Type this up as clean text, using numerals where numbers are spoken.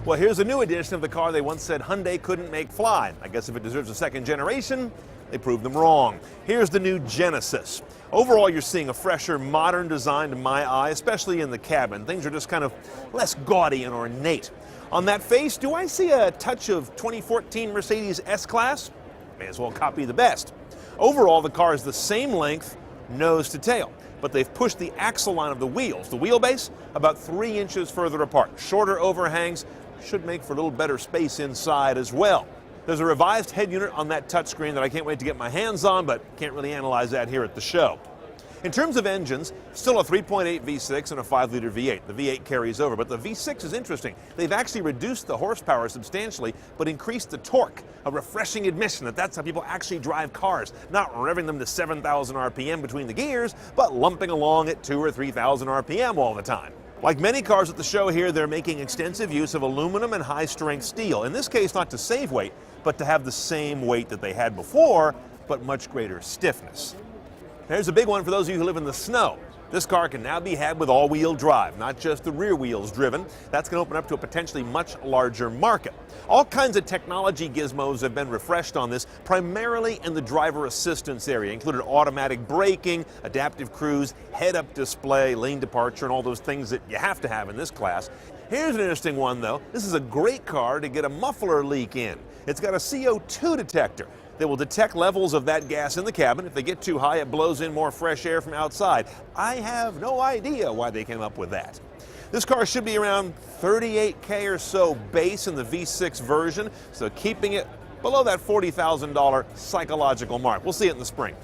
Well, here's a new edition of the car they once said Hyundai couldn't make fly. I guess if it deserves a second generation, they proved them wrong. Here's the new Genesis. Overall, you're seeing a fresher, modern design to my eye, especially in the cabin. Things are just kind of less gaudy and ornate. On that face, do I see a touch of 2014 Mercedes S-Class? May as well copy the best. Overall, the car is the same length, nose to tail, but they've pushed the axle line of the wheels, the wheelbase, about 3 inches further apart. Shorter overhangs should make for a little better space inside as well. There's a revised head unit on that touchscreen that I can't wait to get my hands on, but can't really analyze that here at the show. In terms of engines, still a 3.8 V6 and a 5-liter V8. The V8 carries over, but the V6 is interesting. They've actually reduced the horsepower substantially, but increased the torque. A refreshing admission that that's how people actually drive cars, not revving them to 7,000 RPM between the gears, but lumping along at 2,000 or 3,000 RPM all the time. Like many cars at the show here, they're making extensive use of aluminum and high-strength steel. In this case, not to save weight, but to have the same weight that they had before, but much greater stiffness. There's a big one for those of you who live in the snow. This car can now be had with all-wheel drive, not just the rear wheels driven. That's going to open up to a potentially much larger market. All kinds of technology gizmos have been refreshed on this, primarily in the driver assistance area, including automatic braking, adaptive cruise, head-up display, lane departure, and all those things that you have to have in this class. Here's an interesting one, though. This is a great car to get a muffler leak in. It's got a CO2 detector that will detect levels of that gas in the cabin. If they get too high, it blows in more fresh air from outside. I have no idea why they came up with that. This car should be around $38K or so base in the V6 version, so keeping it below that $40,000 psychological mark. We'll see it in the spring.